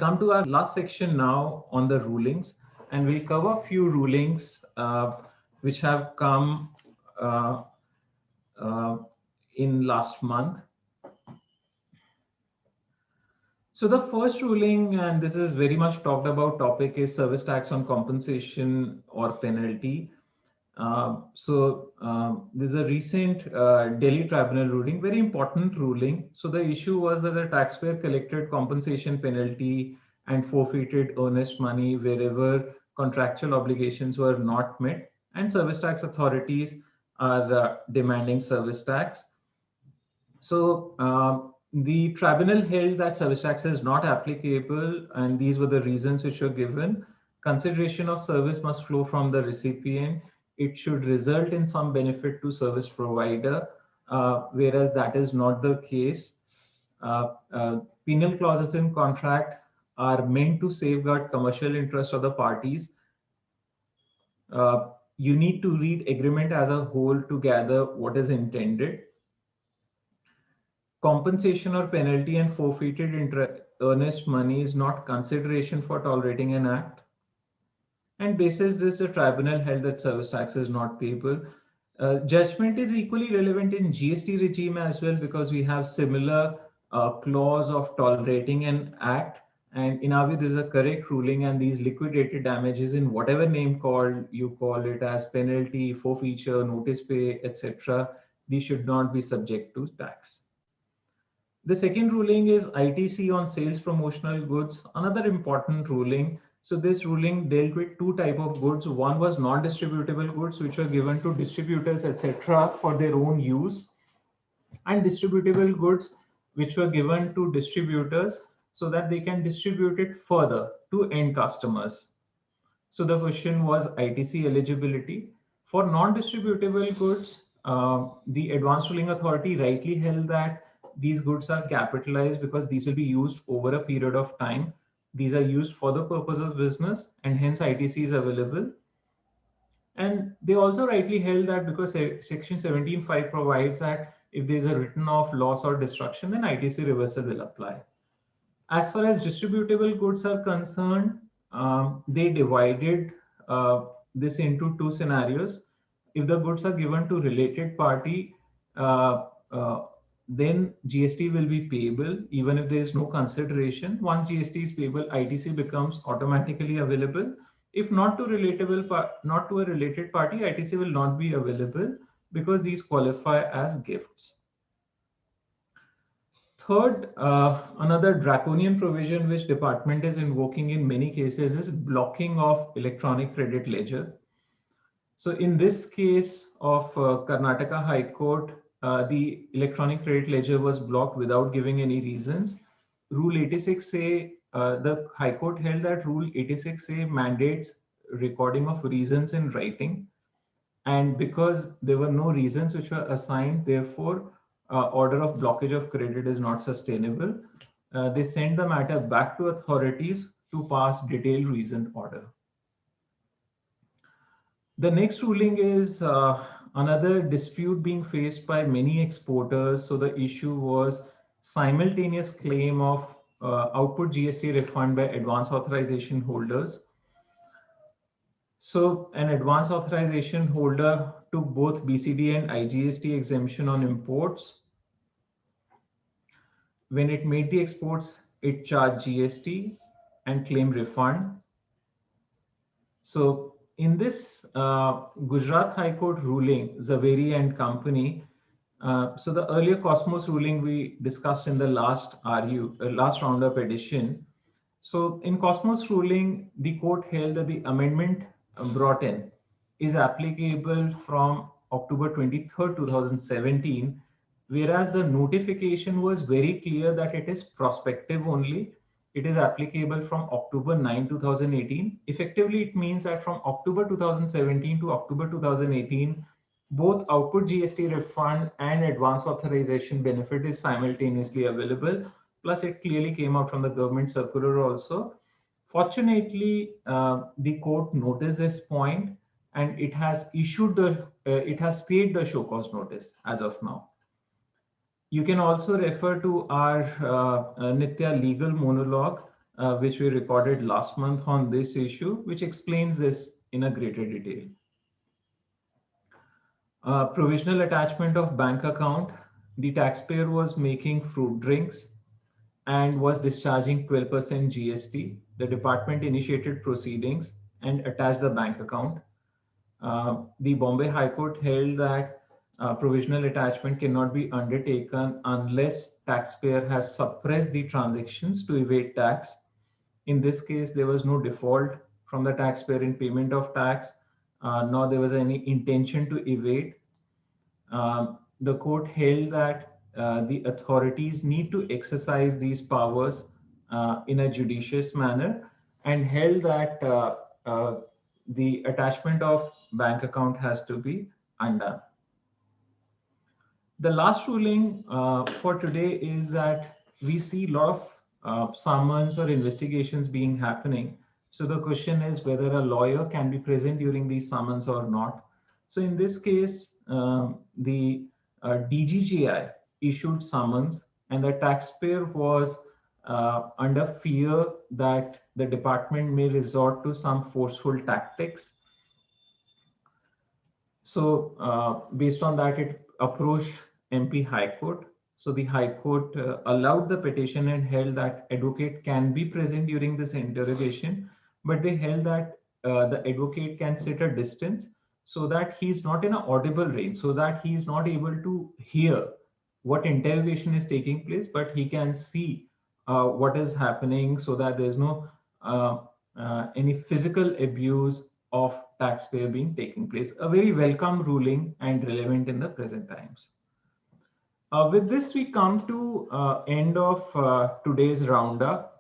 come to our last section now on the rulings, and we'll cover a few rulings which have come uh, uh, in last month. So the first ruling, and this is very much talked about topic, is service tax on compensation or penalty. There's a recent Delhi tribunal ruling, very important ruling. So the issue was that the taxpayer collected compensation penalty and forfeited earnest money wherever contractual obligations were not met, and service tax authorities are demanding service tax. So the tribunal held that service tax is not applicable, and these were the reasons which were given. Consideration of service must flow from the recipient. It should result in some benefit to service provider, whereas that is not the case. Penal clauses in contract are meant to safeguard commercial interests of the parties. You need to read agreement as a whole to gather what is intended. Compensation or penalty and forfeited earnest money is not consideration for tolerating an act. And basis this, the tribunal held that service tax is not payable. Judgment is equally relevant in GST regime as well, because we have similar clause of tolerating an act. And in our view, this is a correct ruling, and these liquidated damages in whatever name you call it as penalty, forfeiture, notice pay, etc., these should not be subject to tax. The second ruling is ITC on sales promotional goods, another important ruling. So this ruling dealt with two types of goods. One was non-distributable goods, which were given to distributors, etc., for their own use, and distributable goods, which were given to distributors so that they can distribute it further to end customers. So the question was ITC eligibility. For non-distributable goods, the Advanced Ruling Authority rightly held that these goods are capitalized because these will be used over a period of time. These are used for the purpose of business, and hence ITC is available. And they also rightly held that because Section 17(5) provides that if there is a written off loss or destruction, then ITC reversal will apply. As far as distributable goods are concerned, they divided this into two scenarios. If the goods are given to related party, then GST will be payable even if there is no consideration. Once GST is payable, ITC becomes automatically available. If not to a related party, ITC will not be available because these qualify as gifts. Third, another draconian provision which department is invoking in many cases is blocking of electronic credit ledger. So in this case of Karnataka High Court, the electronic credit ledger was blocked without giving any reasons. Rule 86A, the High Court held that Rule 86A mandates recording of reasons in writing. And because there were no reasons which were assigned, therefore, order of blockage of credit is not sustainable. They sent the matter back to authorities to pass detailed reasoned order. The next ruling is another dispute being faced by many exporters. So the issue was simultaneous claim of output GST refund by advance authorization holders. So an advance authorization holder took both BCD and IGST exemption on imports. When it made the exports, it charged GST and claimed refund. So in this Gujarat High Court ruling, Zaveri and Company, so the earlier Cosmos ruling we discussed in the last roundup edition. So in Cosmos ruling, the court held that the amendment brought in is applicable from October 23rd, 2017, whereas the notification was very clear that it is prospective only. It is applicable from October 9, 2018. Effectively, it means that from October 2017 to October 2018, both output GST refund and advance authorization benefit is simultaneously available. Plus, it clearly came out from the government circular also. Fortunately, the court noticed this point, and it has issued it has stayed the show cause notice as of now. You can also refer to our Nitya legal monologue which we recorded last month on this issue, which explains this in a greater detail. Provisional attachment of bank account. The taxpayer was making fruit drinks and was discharging 12% GST. The department initiated proceedings and attached the bank account. The Bombay High Court held that provisional attachment cannot be undertaken unless taxpayer has suppressed the transactions to evade tax. In this case, there was no default from the taxpayer in payment of tax, nor there was any intention to evade. The court held that the authorities need to exercise these powers in a judicious manner, and held that the attachment of bank account has to be undone. The last ruling for today is that we see a lot of summons or investigations being happening. So the question is whether a lawyer can be present during these summons or not. So in this case, the DGGI issued summons, and the taxpayer was under fear that the department may resort to some forceful tactics. So based on that, it approached MP High Court. So the High Court allowed the petition and held that advocate can be present during this interrogation, but they held that the advocate can sit a distance so that he's not in an audible range, so that he's not able to hear what interrogation is taking place, but he can see what is happening, so that there's no any physical abuse of taxpayer being taking place. A very welcome ruling and relevant in the present times. With this, we come to end of today's roundup.